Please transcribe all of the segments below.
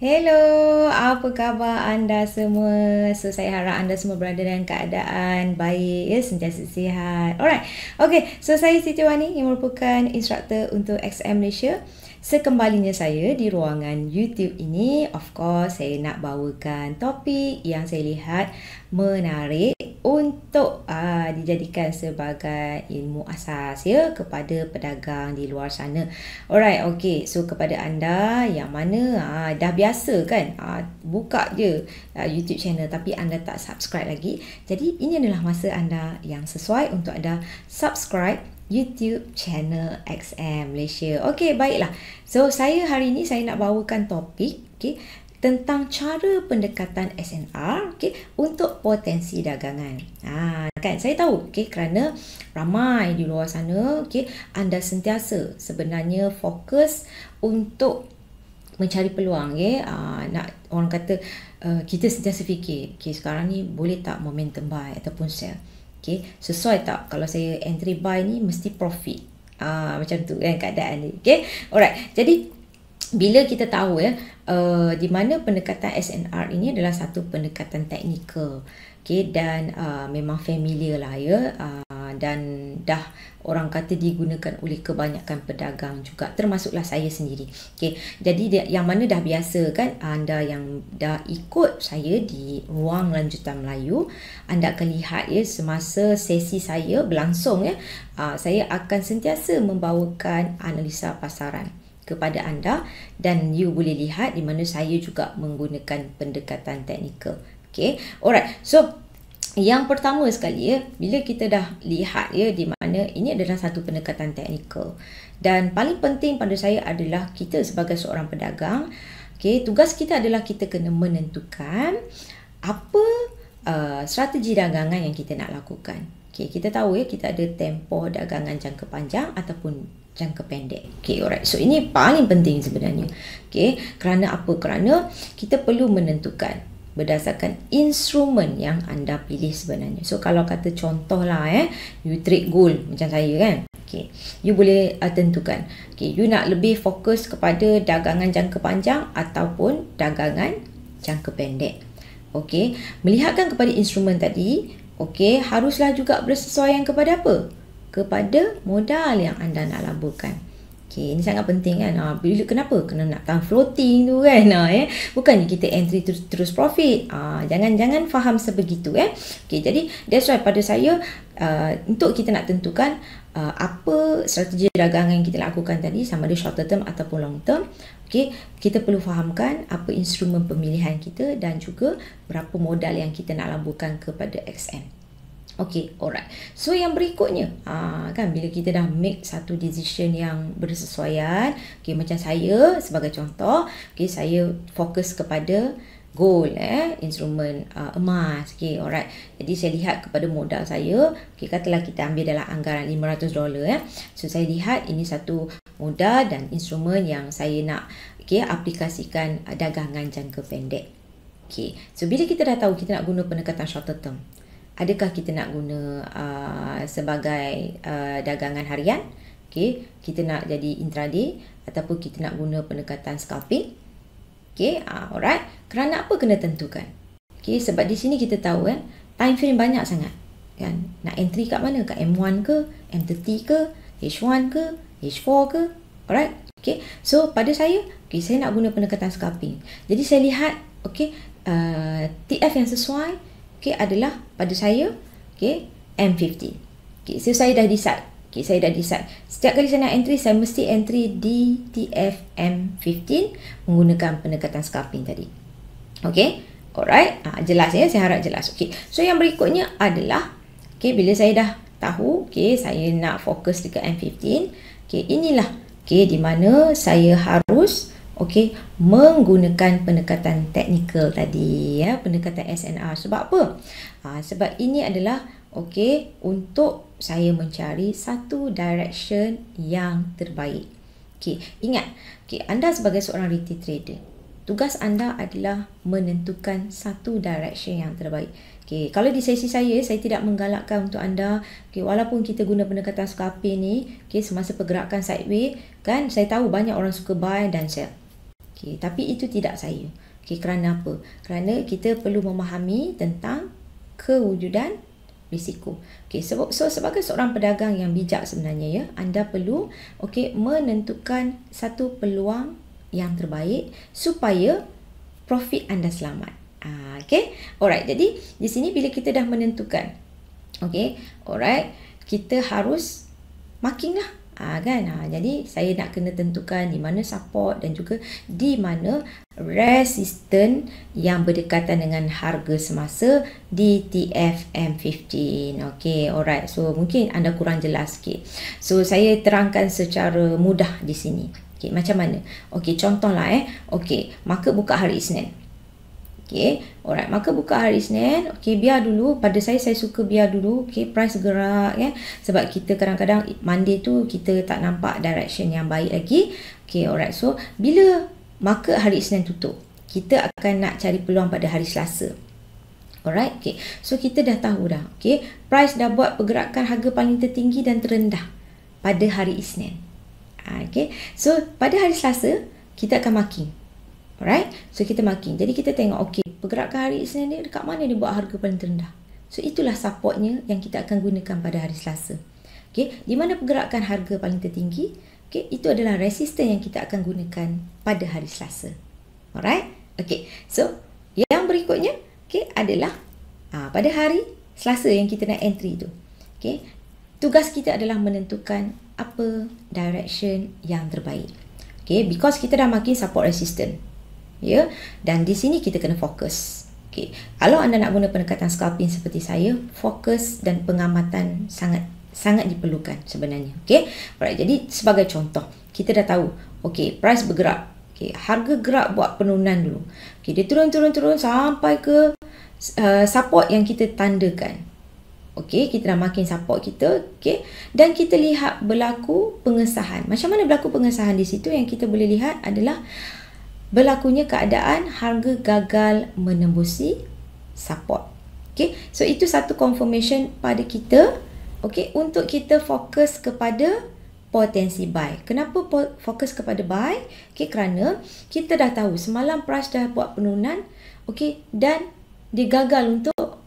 Hello, apa khabar anda semua? Saya harap anda semua berada dalam keadaan baik, ya, sentiasa sihat. Alright, okay. Saya Siti Wani yang merupakan instruktor untuk XM Malaysia. Sekembalinya saya di ruangan YouTube ini, of course, saya nak bawakan topik yang saya lihat menarik untuk dijadikan sebagai ilmu asas, ya, kepada pedagang di luar sana. Alright, okay. Kepada anda yang mana dah biasa kan buka je YouTube channel tapi anda tak subscribe lagi. Jadi ini adalah masa anda yang sesuai untuk anda subscribe YouTube channel XM Malaysia. Okey, baiklah. Saya hari ini saya nak bawakan topik, tentang cara pendekatan SNR, untuk potensi dagangan. Kan saya tahu, kerana ramai di luar sana, anda sentiasa sebenarnya fokus untuk mencari peluang, nak orang kata kita sentiasa fikir, sekarang ni boleh tak momentum buy ataupun sell. Sesuai tak kalau saya entry buy ni mesti profit. Macam tu kan keadaan ni. Alright. Jadi bila kita tahu di mana pendekatan SNR ini adalah satu pendekatan teknikal. Dan memang familiar lah, dan dah orang kata digunakan oleh kebanyakan pedagang juga, termasuklah saya sendiri. Jadi yang mana dah biasa kan, anda yang dah ikut saya di ruang lanjutan Melayu, anda akan lihat semasa sesi saya berlangsung, saya akan sentiasa membawakan analisa pasaran kepada anda, dan you boleh lihat di mana saya juga menggunakan pendekatan teknikal. Alright. Yang pertama sekali, bila kita dah lihat di mana ini adalah satu pendekatan teknikal, dan paling penting pada saya adalah kita sebagai seorang pedagang, tugas kita adalah kita kena menentukan apa strategi dagangan yang kita nak lakukan. Kita tahu kita ada tempoh dagangan jangka panjang ataupun jangka pendek. Alright. Ini paling penting sebenarnya. Kerana apa? Kerana kita perlu menentukan berdasarkan instrumen yang anda pilih sebenarnya. Kalau kata contoh lah, you trade gold macam saya kan. You boleh tentukan. You nak lebih fokus kepada dagangan jangka panjang ataupun dagangan jangka pendek. Melihatkan kepada instrumen tadi, haruslah juga bersesuaian kepada apa? Kepada modal yang anda nak laburkan. Ini sangat penting kan. Kenapa? Kena nak tahan floating tu kan. Bukannya kita entry terus profit. Jangan faham sebegitu. Jadi that's why pada saya, untuk kita nak tentukan apa strategi dagangan yang kita lakukan tadi, sama ada short term ataupun long term, kita perlu fahamkan apa instrumen pemilihan kita dan juga berapa modal yang kita nak laburkan kepada XM. Alright. Yang berikutnya, kan bila kita dah make satu decision yang bersesuaian, macam saya sebagai contoh, saya fokus kepada gold, instrumen emas. Alright. Jadi saya lihat kepada modal saya, katalah kita ambil dalam anggaran $500. Saya lihat ini satu modal dan instrumen yang saya nak aplikasikan dagangan jangka pendek. Bila kita dah tahu kita nak guna pendekatan short term, adakah kita nak guna sebagai dagangan harian? Kita nak jadi intraday ataupun kita nak guna pendekatan scalping? Alright. Kerana apa kena tentukan? Sebab di sini kita tahu time frame banyak sangat. Kan? Nak entry kat mana? Kat M1 ke? M30 ke? H1 ke? H4 ke? Alright. Pada saya, saya nak guna pendekatan scalping. Jadi saya lihat, TF yang sesuai adalah pada saya M50. Saya dah decide. Setiap kali saya nak entry, saya mesti entry di TF M15 menggunakan pendekatan scalping tadi. Alright. Jelas saya harap jelas. Yang berikutnya adalah bila saya dah tahu saya nak fokus dekat M15, inilah di mana saya harus menggunakan pendekatan teknikal tadi, pendekatan SNR. Sebab apa? Sebab ini adalah untuk saya mencari satu direction yang terbaik. Ingat, anda sebagai seorang retail trader, tugas anda adalah menentukan satu direction yang terbaik. Kalau di sesi saya tidak menggalakkan untuk anda, walaupun kita guna pendekatan scalping ni, semasa pergerakan sideways, kan, saya tahu banyak orang suka buy dan sell. Okay, tapi itu tidak saya. Okay, kerana apa? Kerana kita perlu memahami tentang kewujudan risiko. Okay, so sebagai seorang pedagang yang bijak sebenarnya ya, anda perlu menentukan satu peluang yang terbaik supaya profit anda selamat. Okay, alright. Jadi di sini bila kita dah menentukan, alright, kita harus marking lah. Jadi saya nak kena tentukan di mana support dan juga di mana resisten yang berdekatan dengan harga semasa di TFM15. Alright. So mungkin anda kurang jelas sikit. So saya terangkan secara mudah di sini. Macam mana? Contohlah market buka hari Isnin. Alright, maka buka hari Isnin, biar dulu, pada saya suka biar dulu, price gerak ya. Sebab kita kadang-kadang Monday tu kita tak nampak direction yang baik lagi. Alright. So, bila market hari Isnin tutup, kita akan nak cari peluang pada hari Selasa. Alright. So kita dah tahu dah. Price dah buat pergerakan harga paling tertinggi dan terendah pada hari Isnin. So pada hari Selasa kita akan marking. Alright. So kita marking. Jadi kita tengok pergerakan hari Isnin ni dekat mana dia buat harga paling terendah. So itulah supportnya yang kita akan gunakan pada hari Selasa. Di mana pergerakan harga paling tertinggi, itu adalah resisten yang kita akan gunakan pada hari Selasa. Alright. So yang berikutnya adalah pada hari Selasa yang kita nak entry tu. Tugas kita adalah menentukan apa direction yang terbaik. Because kita dah marking support resistance. Dan di sini kita kena fokus. Kalau anda nak guna pendekatan scalping seperti saya, fokus dan pengamatan sangat diperlukan sebenarnya. Alright, jadi sebagai contoh, kita dah tahu, price bergerak. Harga gerak buat penurunan dulu. Dia turun sampai ke support yang kita tandakan. Kita dah marking support kita. Dan kita lihat berlaku pengesahan. Macam mana berlaku pengesahan di situ? Yang kita boleh lihat adalah berlakunya keadaan harga gagal menembusi support. So itu satu confirmation pada kita, untuk kita fokus kepada potensi buy. Kenapa fokus kepada buy? Kerana kita dah tahu semalam price dah buat penurunan, dan dia gagal untuk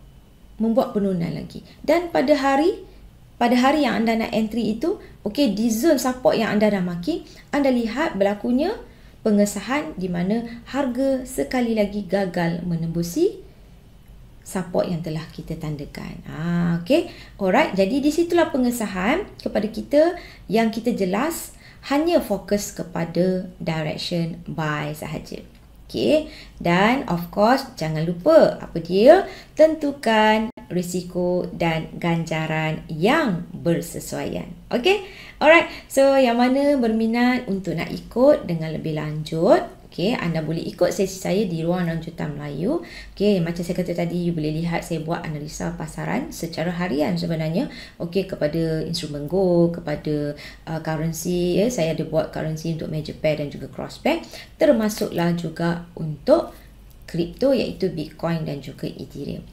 membuat penurunan lagi. Dan pada hari yang anda nak entry itu, di zone support yang anda dah marking, anda lihat berlakunya pengesahan di mana harga sekali lagi gagal menembusi support yang telah kita tandakan. Alright. Jadi di situlah pengesahan kepada kita yang kita jelas hanya fokus kepada direction buy sahaja. Dan of course jangan lupa apa dia? Tentukan risiko dan ganjaran yang bersesuaian. Alright. So yang mana berminat untuk nak ikut dengan lebih lanjut, anda boleh ikut sesi saya di Ruang Lanjutan Melayu. Macam saya kata tadi, you boleh lihat saya buat analisa pasaran secara harian sebenarnya. Kepada instrumen gold, kepada currency, saya ada buat currency untuk major pair dan juga cross pair. Termasuklah juga untuk kripto iaitu Bitcoin dan juga Ethereum.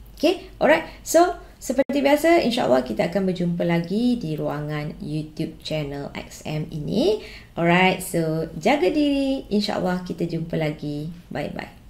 Alright. So seperti biasa, insyaAllah kita akan berjumpa lagi di ruangan YouTube channel XM ini. Alright, so jaga diri. InsyaAllah kita jumpa lagi. Bye-bye.